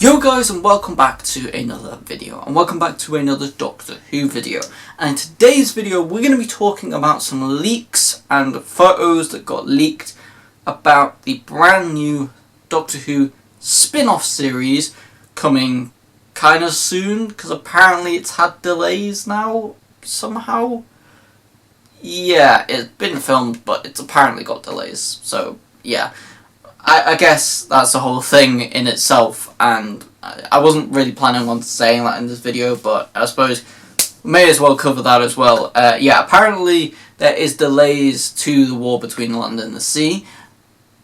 Yo guys, and welcome back to another video, and welcome back to another Doctor Who video. And in today's video we're going to be talking about some leaks and photos that got leaked about the brand new Doctor Who spin-off series coming kind of soon, because apparently it's had delays now somehow. Yeah, it's been filmed but it's apparently got delays, so yeah. I guess that's the whole thing in itself, and I wasn't really planning on saying that in this video, but I suppose we may as well cover that as well. Yeah, apparently there is delays to the war between the land and the sea,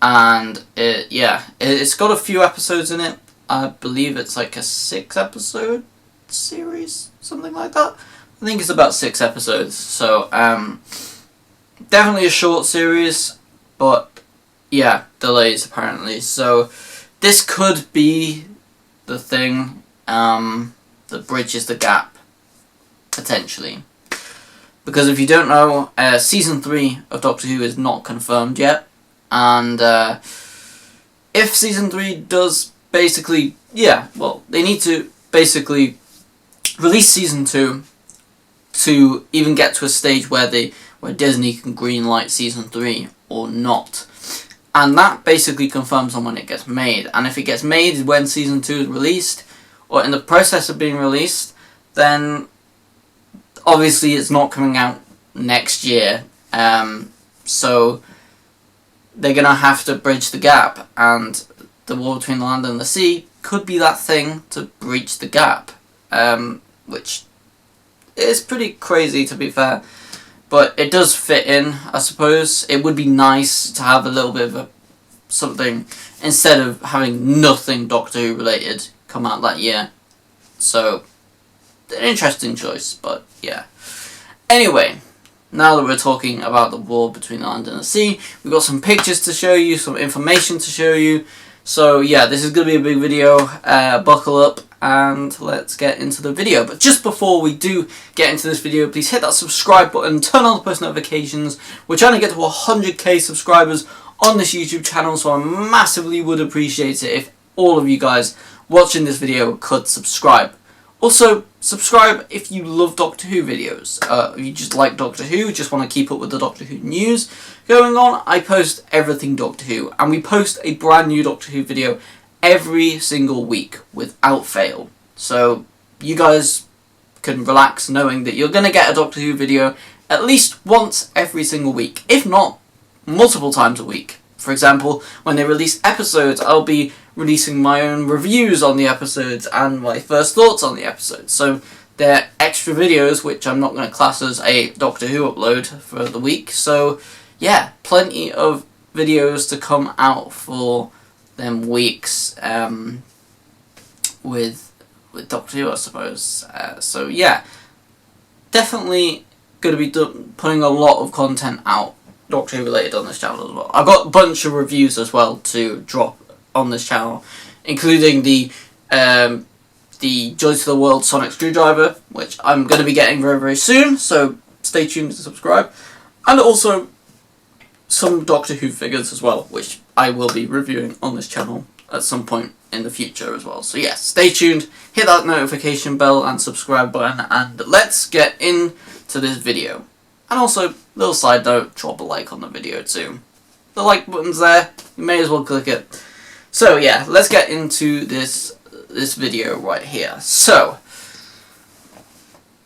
and it's got a few episodes in it. I believe it's like a 6-episode series, something like that. I think it's about 6 episodes, so definitely a short series, but yeah, delays apparently. So this could be the thing that bridges the gap, potentially. Because if you don't know, Season 3 of Doctor Who is not confirmed yet. And if Season 3 does basically, they need to basically release Season 2 to even get to a stage where Disney can greenlight Season 3 or not. And that basically confirms on when it gets made. And if it gets made when Season 2 is released, or in the process of being released, then obviously it's not coming out next year. So they're going to have to bridge the gap. And the war between the land and the sea could be that thing to bridge the gap. Which is pretty crazy, to be fair. But it does fit in, I suppose. It would be nice to have a little bit of something, instead of having nothing Doctor Who related come out that year. So, an interesting choice, but yeah. Anyway, now that we're talking about the war between the land and the sea, we've got some pictures to show you, some information to show you. So yeah, this is going to be a big video. Buckle up and let's get into the video. But just before we do get into this video, please hit that subscribe button, turn on the post notifications. We're trying to get to 100k subscribers on this YouTube channel, so I massively would appreciate it if all of you guys watching this video could subscribe. Also, subscribe if you love Doctor Who videos. If you just like Doctor Who, just want to keep up with the Doctor Who news going on, I post everything Doctor Who. And we post a brand new Doctor Who video every single week, without fail. So, you guys can relax knowing that you're going to get a Doctor Who video at least once every single week. If not, multiple times a week. For example, when they release episodes, I'll be releasing my own reviews on the episodes and my first thoughts on the episodes. So they're extra videos, which I'm not going to class as a Doctor Who upload for the week. So yeah, plenty of videos to come out for them weeks with Doctor Who, I suppose. So yeah, definitely going to be putting a lot of content out Doctor Who related on this channel as well. I've got a bunch of reviews as well to drop on this channel, including the Joy to the World Sonic Screwdriver, which I'm going to be getting very, very soon, so stay tuned to subscribe. And also some Doctor Who figures as well, which I will be reviewing on this channel at some point in the future as well. So yes, stay tuned, hit that notification bell and subscribe button, and let's get into this video. And also, little side note, drop a like on the video too. The like button's there, you may as well click it. So yeah, let's get into this video right here. So,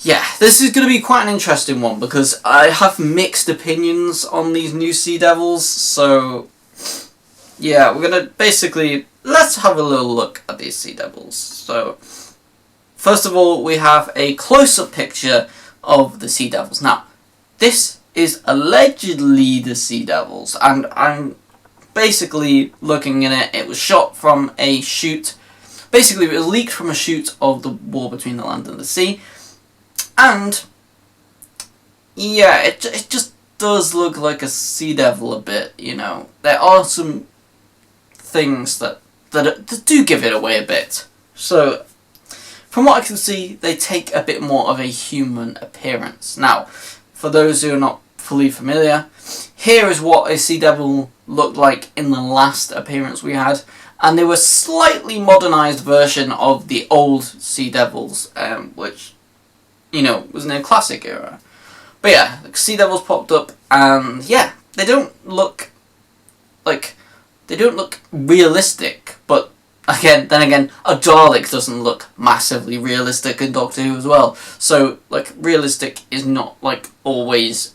yeah, this is going to be quite an interesting one, because I have mixed opinions on these new Sea Devils. So, yeah, we're going to basically, let's have a little look at these Sea Devils. So, first of all, we have a close-up picture of the Sea Devils. Now, this is allegedly the Sea Devils, and I'm basically looking in it. It was shot from a shoot. Basically, it was leaked from a shoot of the war between the land and the sea. And yeah, it just does look like a Sea Devil a bit, you know. There are some things that do give it away a bit. So, from what I can see, they take a bit more of a human appearance. Now, for those who are not fully familiar, here is what a Sea Devil looked like in the last appearance we had. and they were a slightly modernised version of the old Sea Devils, which, you know, was in a classic era. But yeah, like, Sea Devils popped up, and yeah, they don't look realistic, but then again, a Dalek doesn't look massively realistic in Doctor Who as well. So, like, realistic is not, like, always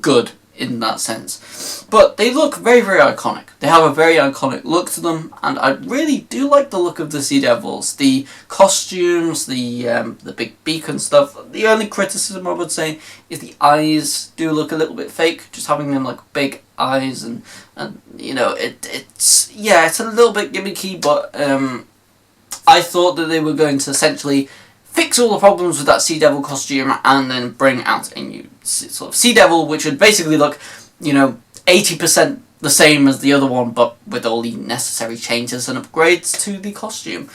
good in that sense. But they look very, very iconic. They have a very iconic look to them, and I really do like the look of the Sea Devils. The costumes, the big beak and stuff. The only criticism I would say is the eyes do look a little bit fake, just having them like big eyes, and you know, it's a little bit gimmicky, but I thought that they were going to essentially fix all the problems with that Sea Devil costume and then bring out a new sort of Sea Devil, which would basically look, you know, 80% the same as the other one, but with all the necessary changes and upgrades to the costume.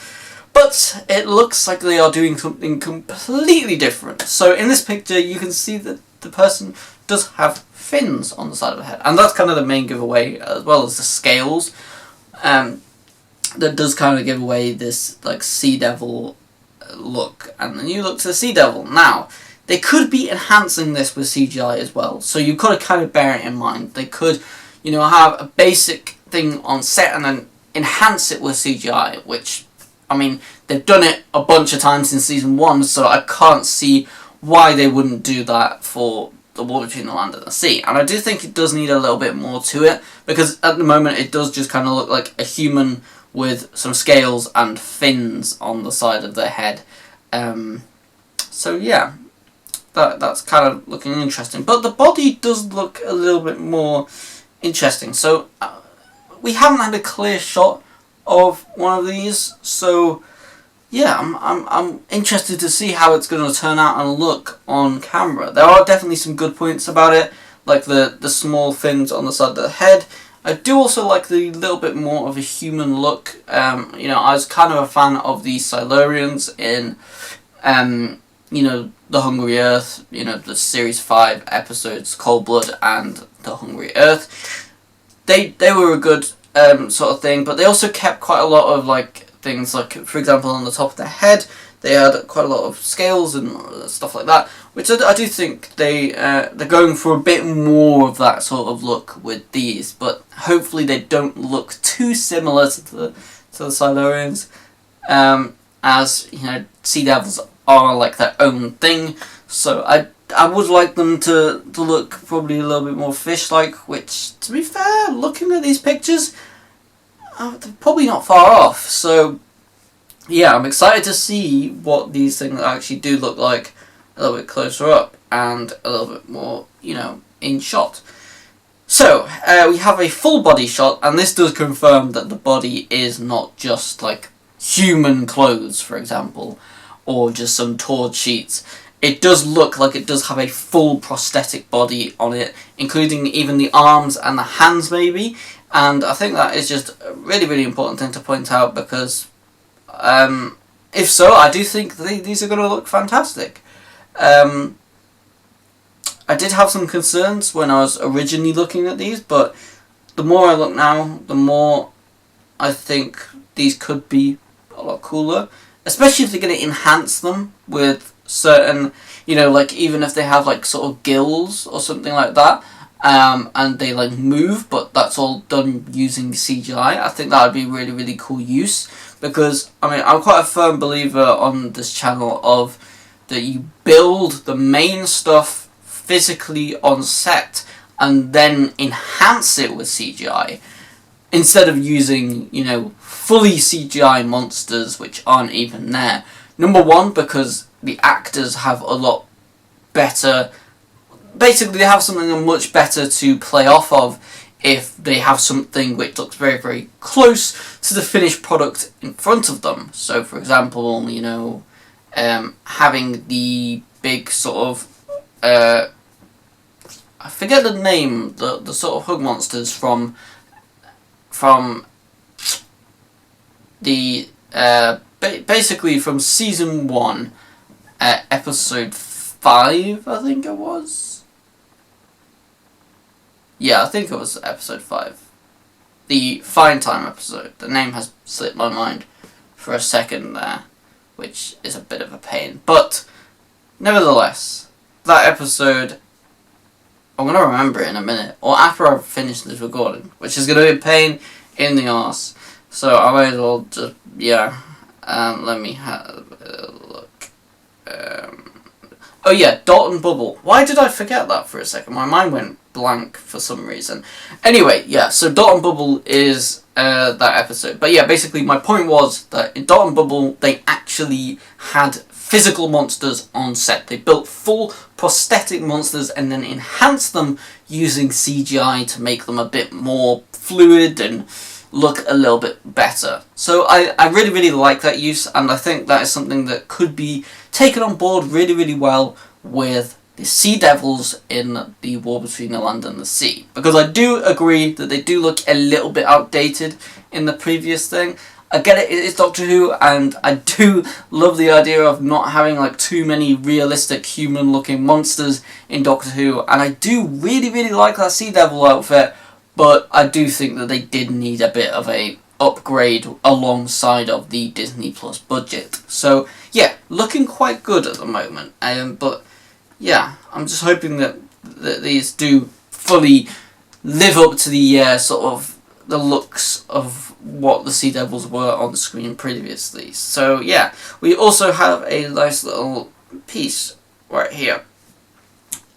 But it looks like they are doing something completely different. So in this picture, you can see that the person does have fins on the side of the head, and that's kind of the main giveaway, as well as the scales. That does kind of give away this like Sea Devil look, and the new look to the Sea Devil. Now, they could be enhancing this with CGI as well, so you've got to kind of bear it in mind. They could, you know, have a basic thing on set and then enhance it with CGI, which, I mean, they've done it a bunch of times in season 1, so I can't see why they wouldn't do that for The War Between the Land and the Sea. And I do think it does need a little bit more to it, because at the moment it does just kind of look like a human with some scales and fins on the side of their head. So yeah, that's kind of looking interesting. But the body does look a little bit more interesting. So we haven't had a clear shot of one of these, so yeah, I'm interested to see how it's going to turn out and look on camera. There are definitely some good points about it, like the small fins on the side of the head. I do also like the little bit more of a human look. You know, I was kind of a fan of the Silurians in, you know, The Hungry Earth, you know, the Series 5 episodes, Cold Blood and The Hungry Earth. They were a good sort of thing, but they also kept quite a lot of, like, things, like, for example, on the top of their head, they had quite a lot of scales and stuff like that, which I do think they're going for a bit more of that sort of look with these, but hopefully they don't look too similar to the Silurians, as, you know, Sea Devils are like their own thing, so I would like them to look probably a little bit more fish-like, which, to be fair, looking at these pictures, they're probably not far off. So yeah, I'm excited to see what these things actually do look like a little bit closer up and a little bit more, you know, in shot. So we have a full body shot, and this does confirm that the body is not just like human clothes, for example, or just some torn sheets. It does look like it does have a full prosthetic body on it, including even the arms and the hands maybe. And I think that is just a really, really important thing to point out, because if so, I do think these are going to look fantastic. I did have some concerns when I was originally looking at these, but the more I look now, the more I think these could be a lot cooler, especially if they're going to enhance them with certain, you know, like even if they have like sort of gills or something like that. And they like move, but that's all done using CGI. I think that would be really, really cool use, because I mean, I'm quite a firm believer on this channel of that you build the main stuff physically on set and then enhance it with CGI, instead of using, you know, fully CGI monsters which aren't even there. Number one, because the actors have a lot better. Basically, they have something much better to play off of if they have something which looks very, very close to the finished product in front of them. So, for example, you know, having the big sort of, I forget the name, the sort of hug monsters from the, basically from season 1, episode 5, I think it was. Yeah, I think it was episode 5. the Fine Time episode. The name has slipped my mind for a second there, which is a bit of a pain. But nevertheless, that episode, I'm going to remember it in a minute, or after I've finished this recording, which is going to be a pain in the arse. So I might as well just, let me have a look. Oh yeah, Dot and Bubble. Why did I forget that for a second? My mind went blank for some reason. Anyway, yeah, so Dot and Bubble is that episode. But yeah, basically my point was that in Dot and Bubble, they actually had physical monsters on set. They built full prosthetic monsters and then enhanced them using CGI to make them a bit more fluid and look a little bit better. So I really, really like that use, and I think that is something that could be taken on board really, really well with the Sea Devils in the War Between the Land and the Sea. Because I do agree that they do look a little bit outdated in the previous thing. I get it, it's Doctor Who, and I do love the idea of not having like too many realistic human looking monsters in Doctor Who, and I do really, really like that Sea Devil outfit. But I do think that they did need a bit of a upgrade alongside of the Disney Plus budget. So yeah, looking quite good at the moment. But yeah, I'm just hoping that these do fully live up to the sort of the looks of what the Sea Devils were on the screen previously. So yeah, we also have a nice little piece right here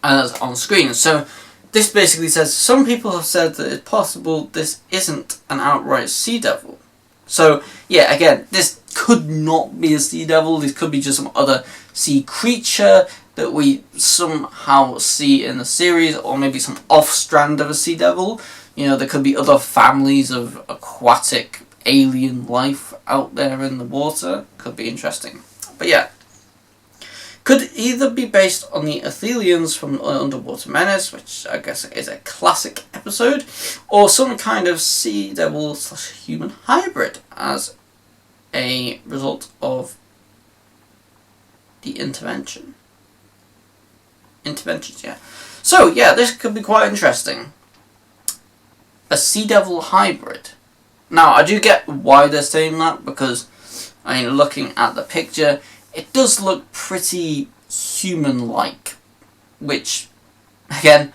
as on screen. So this basically says, some people have said that it's possible this isn't an outright Sea Devil. So, yeah, again, this could not be a Sea Devil. This could be just some other sea creature that we somehow see in the series, or maybe some off-strand of a Sea Devil. You know, there could be other families of aquatic alien life out there in the water. Could be interesting. But yeah. Could either be based on the Athelians from Underwater Menace, which I guess is a classic episode, or some kind of Sea Devil / human hybrid as a result of the intervention. Interventions, yeah. So, yeah, this could be quite interesting. A Sea Devil hybrid. Now, I do get why they're saying that, because, I mean, looking at the picture, it does look pretty human-like, which, again,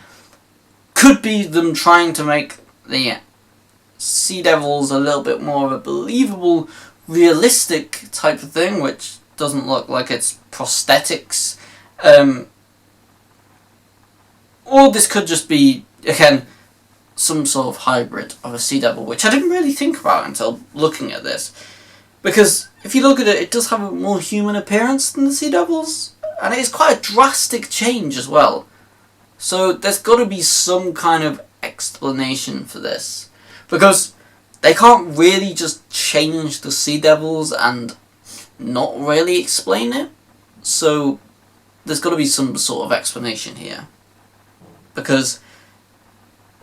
could be them trying to make the Sea Devils a little bit more of a believable, realistic type of thing, which doesn't look like it's prosthetics. Or this could just be, again, some sort of hybrid of a Sea Devil, which I didn't really think about until looking at this. Because if you look at it, it does have a more human appearance than the Sea Devils, and it is quite a drastic change as well. So there's got to be some kind of explanation for this. Because they can't really just change the Sea Devils and not really explain it. So there's got to be some sort of explanation here. Because,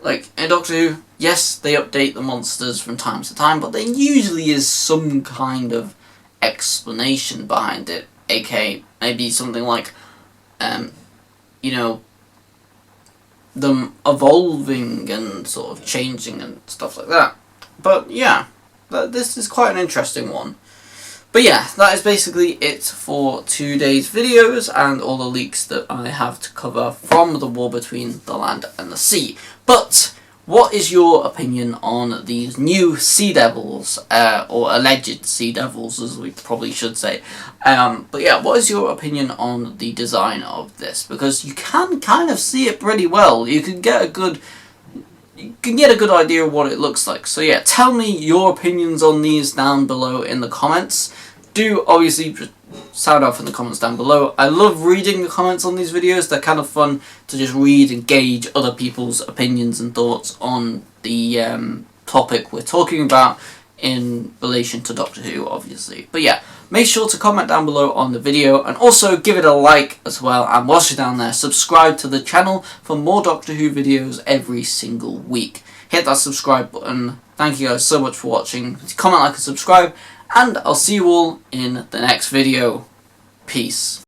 like, in Doctor Who, yes, they update the monsters from time to time, but there usually is some kind of explanation behind it. aka maybe something like, you know, them evolving and sort of changing and stuff like that. But yeah, this is quite an interesting one. But yeah, that is basically it for today's videos and all the leaks that I have to cover from the War Between the Land and the Sea. But what is your opinion on these new Sea Devils, or alleged Sea Devils as we probably should say. But yeah, what is your opinion on the design of this? Because you can kind of see it pretty well. You can get a good idea of what it looks like. So yeah, tell me your opinions on these down below in the comments. Do obviously sound off in the comments down below. I love reading the comments on these videos. They're kind of fun to just read and gauge other people's opinions and thoughts on the topic we're talking about in relation to Doctor Who, obviously. But yeah, make sure to comment down below on the video and also give it a like as well. And whilst you're down there, subscribe to the channel for more Doctor Who videos every single week. Hit that subscribe button. Thank you guys so much for watching. Comment, like and subscribe. And I'll see you all in the next video. Peace.